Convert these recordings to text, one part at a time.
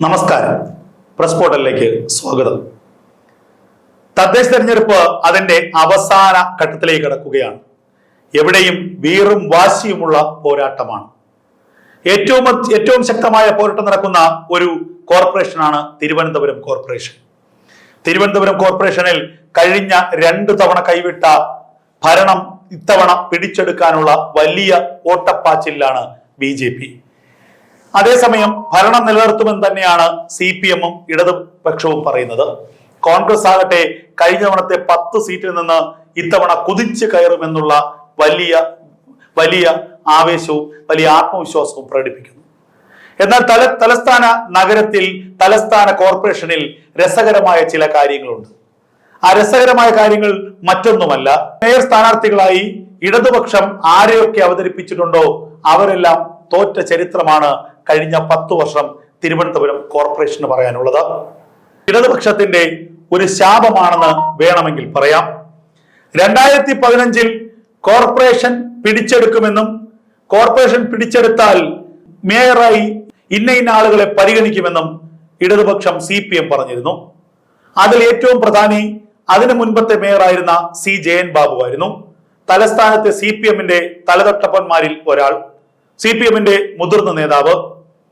നമസ്കാരം. പ്രസ് പോർട്ടലിലേക്ക് സ്വാഗതം. തദ്ദേശ തെരഞ്ഞെടുപ്പ് അതിന്റെ അവസാന ഘട്ടത്തിലേക്ക് കടക്കുകയാണ്. എവിടെയും വീറും വാശിയുമുള്ള പോരാട്ടമാണ്. ഏറ്റവും ശക്തമായ പോരാട്ടം നടക്കുന്ന ഒരു കോർപ്പറേഷനാണ് തിരുവനന്തപുരം കോർപ്പറേഷൻ. തിരുവനന്തപുരം കോർപ്പറേഷനിൽ കഴിഞ്ഞ 2 തവണ കൈവിട്ട ഭരണം ഇത്തവണ പിടിച്ചെടുക്കാനുള്ള വലിയ ഓട്ടപ്പാച്ചിലാണ് BJP. അതേസമയം ഭരണം നിലനിർത്തുമെന്ന് തന്നെയാണ് CPM-ഉം ഇടതുപക്ഷവും പറയുന്നത്. കോൺഗ്രസ് ആകട്ടെ കഴിഞ്ഞ തവണത്തെ 10 സീറ്റിൽ നിന്ന് ഇത്തവണ കുതിച്ചു കയറുമെന്നുള്ള വലിയ ആവേശവും വലിയ ആത്മവിശ്വാസവും പ്രകടിപ്പിക്കുന്നു. എന്നാൽ തലസ്ഥാന നഗരത്തിൽ, തലസ്ഥാന കോർപ്പറേഷനിൽ രസകരമായ ചില കാര്യങ്ങളുണ്ട്. ആ രസകരമായ കാര്യങ്ങൾ മറ്റൊന്നുമല്ല, മേയർ സ്ഥാനാർത്ഥികളായി ഇടതുപക്ഷം ആരെയൊക്കെ അവതരിപ്പിച്ചിട്ടുണ്ടോ അവരെല്ലാം തോറ്റ ചരിത്രമാണ് കഴിഞ്ഞ 10 വർഷം തിരുവനന്തപുരം കോർപ്പറേഷന് പറയാനുള്ളത്. ഇടതുപക്ഷത്തിന്റെ ഒരു ശാപമാണെന്ന് വേണമെങ്കിൽ പറയാം. 2015 കോർപ്പറേഷൻ പിടിച്ചെടുക്കുമെന്നും കോർപ്പറേഷൻ പിടിച്ചെടുത്താൽ മേയറായി ഇന്ന ആളുകളെ പരിഗണിക്കുമെന്നും ഇടതുപക്ഷം CPM പറഞ്ഞിരുന്നു. അതിൽ ഏറ്റവും പ്രധാനി അതിനു മുൻപത്തെ മേയറായിരുന്ന C. ജയൻ ബാബു ആയിരുന്നു. തലസ്ഥാനത്തെ CPM-ന്റെ തലതൊട്ടപ്പന്മാരിൽ ഒരാൾ, CPM-ന്റെ മുതിർന്ന നേതാവ്.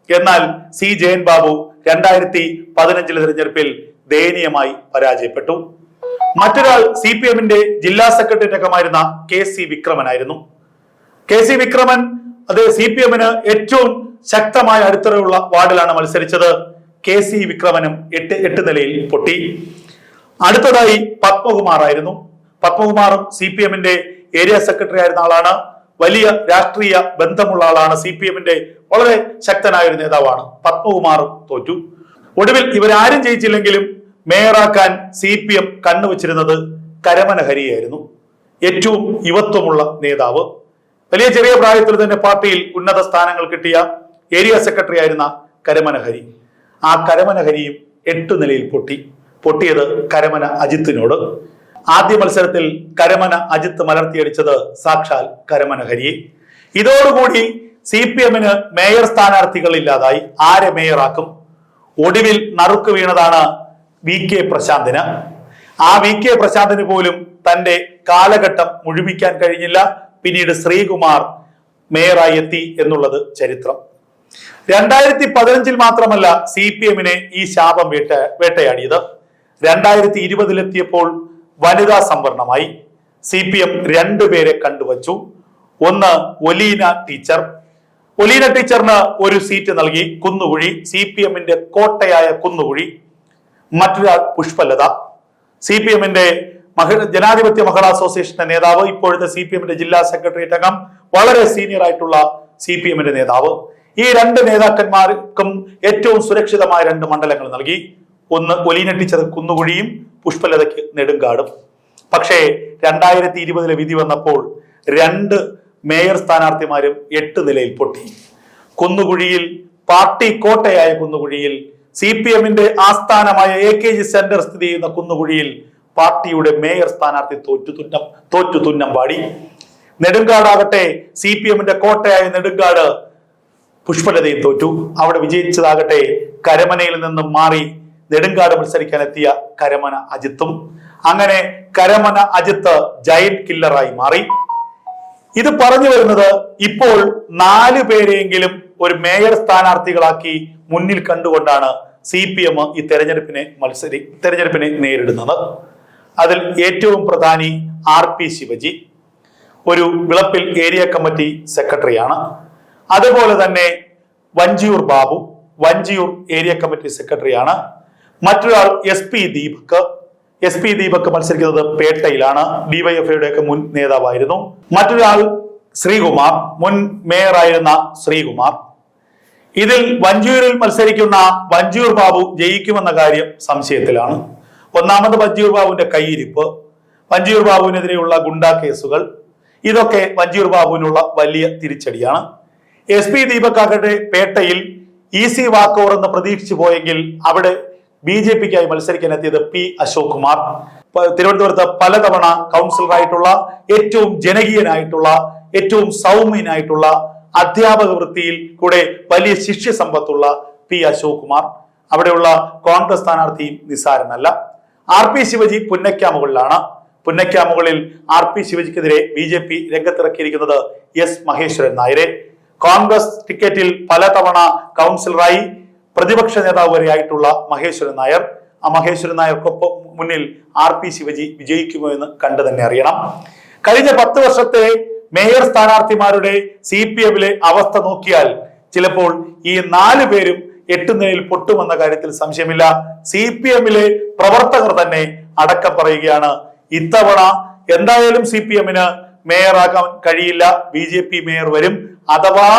എന്നാൽ C. ജയൻ ബാബു 2015 തെരഞ്ഞെടുപ്പിൽ ദയനീയമായി പരാജയപ്പെട്ടു. മറ്റൊരാൾ CPM-ന്റെ ജില്ലാ സെക്രട്ടറി അംഗമായിരുന്ന KC വിക്രമനായിരുന്നു. KC വിക്രമൻ അത് CPM-ന് ഏറ്റവും ശക്തമായ അടിത്തറയുള്ള വാർഡിലാണ് മത്സരിച്ചത്. KC വിക്രമനും 8 നിലയിൽ പൊട്ടി. അടുത്തതായി പത്മകുമാർ ആയിരുന്നു. പത്മകുമാറും CPM-ന്റെ ഏരിയ സെക്രട്ടറി ആയിരുന്ന ആളാണ്. വലിയ രാഷ്ട്രീയ ബന്ധമുള്ള ആളാണ്. CPM-ന്റെ വളരെ ശക്തനായ ഒരു നേതാവാണ്. പത്മകുമാറും തോറ്റു. ഒടുവിൽ ഇവരാരും ജയിച്ചില്ലെങ്കിലും മേയറാക്കാൻ CPM കണ്ണുവച്ചിരുന്നത് കരമന ഹരിയായിരുന്നു. ഏറ്റവും യുവത്വമുള്ള നേതാവ്. വലിയ ചെറിയ പ്രായത്തിൽ തന്നെ പാർട്ടിയിൽ ഉന്നത സ്ഥാനങ്ങൾ കിട്ടിയ ഏരിയ സെക്രട്ടറി ആയിരുന്ന കരമന ഹരി. ആ കരമന ഹരിയും 8 നിലയിൽ പൊട്ടിയത് കരമന അജിത്തിനോട്. ആദ്യ മത്സരത്തിൽ കരമന അജിത്ത് മലർത്തിയടിച്ചത് സാക്ഷാൽ കരമന ഹരിയെ. ഇതോടുകൂടി CPM-ന് മേയർ സ്ഥാനാർത്ഥികൾ ഇല്ലാതായി. ആരെ മേയറാക്കും? ഒടുവിൽ നറുക്ക് വീണതാണ് VK പ്രശാന്തിന്. ആ VK പ്രശാന്തിന് പോലും തന്റെ കാലഘട്ടം മുഴുമിക്കാൻ കഴിഞ്ഞില്ല. പിന്നീട് ശ്രീകുമാർ മേയറായി എത്തി എന്നുള്ളത് ചരിത്രം. 2015 മാത്രമല്ല CPM-നെ ഈ ശാപം വേട്ടയാടിയത്. 2020 വനിതാ സംവരണമായി. CPM 2 പേരെ കണ്ടുവച്ചു. ഒന്ന് ഒലീന ടീച്ചർ. ഒലീന ടീച്ചറിന് ഒരു സീറ്റ് നൽകി, കുന്നുകുഴി, CPM-ന്റെ കോട്ടയായ കുന്നുകുഴി. മറ്റൊരാൾ പുഷ്പലത, CPM-ന്റെ ജനാധിപത്യ മഹിളാ അസോസിയേഷന്റെ നേതാവ്, ഇപ്പോഴത്തെ CPM-ന്റെ ജില്ലാ സെക്രട്ടേറിയറ്റ് അംഗം, വളരെ സീനിയർ ആയിട്ടുള്ള CPM-ന്റെ നേതാവ്. ഈ 2 നേതാക്കന്മാർക്കും ഏറ്റവും സുരക്ഷിതമായ 2 മണ്ഡലങ്ങൾ നൽകി. ഒന്ന് ഒലീന ടീച്ചർ കുന്നുകുഴിയും പുഷ്പലതയ്ക്ക് നെടുങ്കാടും. പക്ഷേ 2020 വിധി വന്നപ്പോൾ 2 മേയർ സ്ഥാനാർത്ഥിമാരും 8 നിലയിൽ പൊട്ടി. കുന്നുകുഴിയിൽ, പാർട്ടി കോട്ടയായ കുന്നുകുഴിയിൽ, CPM-ന്റെ ആസ്ഥാനമായ AKG സെന്റർ സ്ഥിതി ചെയ്യുന്ന കുന്നുകുഴിയിൽ പാർട്ടിയുടെ മേയർ സ്ഥാനാർത്ഥി തോറ്റു തുന്നം പാടി. നെടുങ്കാടാകട്ടെ CPM-ന്റെ കോട്ടയായ നെടുങ്കാട് പുഷ്പലതയും തോറ്റു. അവിടെ വിജയിച്ചതാകട്ടെ കരമനയിൽ നിന്നും മാറി നെടുങ്കാട് മത്സരിക്കാൻ എത്തിയ കരമന അജിത്തും. അങ്ങനെ കരമന അജിത്ത് ജയന്റ് കില്ലറായി മാറി. ഇത് പറഞ്ഞു വരുന്നത്, ഇപ്പോൾ 4 പേരെയെങ്കിലും ഒരു മേയർ സ്ഥാനാർത്ഥികളാക്കി മുന്നിൽ കണ്ടുകൊണ്ടാണ് CPM ഈ തെരഞ്ഞെടുപ്പിനെ നേരിടുന്നത്. അതിൽ ഏറ്റവും പ്രധാനി RP ശിവജി, ഒരു വിളപ്പിൽ ഏരിയ കമ്മിറ്റി സെക്രട്ടറിയാണ്. അതുപോലെ തന്നെ വഞ്ചിയൂർ ബാബു, വഞ്ചിയൂർ ഏരിയ കമ്മിറ്റി സെക്രട്ടറിയാണ്. മറ്റൊരാൾ SP ദീപക് മത്സരിക്കുന്നത് പേട്ടയിലാണ്. DYFI-യുടെ മുൻ നേതാവായിരുന്നു. മറ്റൊരാൾ ശ്രീകുമാർ, മുൻ മേയറായിരുന്ന ശ്രീകുമാർ. ഇതിൽ വഞ്ചിയൂരിൽ മത്സരിക്കുന്ന വഞ്ചിയൂർ ബാബു ജയിക്കുമെന്ന കാര്യം സംശയത്തിലാണ്. ഒന്നാമത് വഞ്ചിയൂർ ബാബുവിന്റെ കയ്യിരിപ്പ്, വഞ്ചിയൂർ ബാബുവിനെതിരെയുള്ള ഗുണ്ടാ കേസുകൾ, ഇതൊക്കെ വഞ്ചിയൂർ ബാബുവിനുള്ള വലിയ തിരിച്ചടിയാണ്. SP ദീപക് ആകട്ടെ പേട്ടയിൽ ഈസി വാക്കോവർ എന്ന് പ്രതീക്ഷിച്ചു പോയെങ്കിൽ അവിടെ BJP-ക്കായി മത്സരിക്കാൻ എത്തിയത് P. അശോക് കുമാർ. തിരുവനന്തപുരത്ത് പലതവണ കൗൺസിലറായിട്ടുള്ള, ഏറ്റവും ജനകീയനായിട്ടുള്ള, ഏറ്റവും സൗമ്യനായിട്ടുള്ള, അധ്യാപക വൃത്തിയിൽ കൂടെ വലിയ ശിഷ്യസമ്പത്തുള്ള P. അശോക് കുമാർ. അവിടെയുള്ള കോൺഗ്രസ് സ്ഥാനാർത്ഥിയും നിസ്സാരനല്ല. RP Shivaji പുന്നയ്ക്കാമുകളിലാണ്. പുന്നയ്ക്കാമുകളിൽ RP ശിവജിക്കെതിരെ BJP രംഗത്തിറക്കിയിരിക്കുന്നത് S Maheshwaran നായരെ. കോൺഗ്രസ് ടിക്കറ്റിൽ പലതവണ കൗൺസിലറായി പ്രതിപക്ഷ നേതാവ് വരെയായിട്ടുള്ള മഹേശ്വരൻ നായർ. ആ മഹേശ്വരൻ നായർക്കൊപ്പം മുന്നിൽ RP ശിവജി വിജയിക്കുമോ എന്ന് കണ്ടു തന്നെ അറിയണം. കഴിഞ്ഞ 10 വർഷത്തെ മേയർ സ്ഥാനാർത്ഥിമാരുടെ CPM-ലെ അവസ്ഥ നോക്കിയാൽ ചിലപ്പോൾ ഈ 4 പേരും എട്ടുനിലയിൽ പൊട്ടുമെന്ന കാര്യത്തിൽ സംശയമില്ല. CPM-ലെ പ്രവർത്തകർ തന്നെ അടക്കം പറയുകയാണ്, ഇത്തവണ എന്തായാലും CPM-ന് മേയറാക്കാൻ കഴിയില്ല, BJP മേയർ വരും. അഥവാ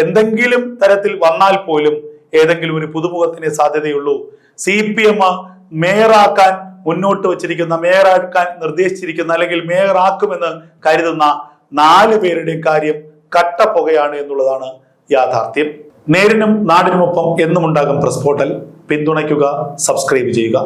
എന്തെങ്കിലും തരത്തിൽ വന്നാൽ പോലും ഏതെങ്കിലും ഒരു പുതുമുഖത്തിന് സാധ്യതയുള്ളൂ. CPM മേയറാക്കാൻ മുന്നോട്ട് വച്ചിരിക്കുന്ന, മേയറാക്കാൻ നിർദ്ദേശിച്ചിരിക്കുന്ന അല്ലെങ്കിൽ മേയറാക്കുമെന്ന് കരുതുന്ന 4 പേരുടെ കാര്യം കട്ടപ്പുകയാണ് എന്നുള്ളതാണ് യാഥാർത്ഥ്യം. നേരിനും നാടിനുമൊപ്പം എന്നും ഉണ്ടാകും പ്രസ് പോർട്ടൽ. പിന്തുണയ്ക്കുക, സബ്സ്ക്രൈബ് ചെയ്യുക.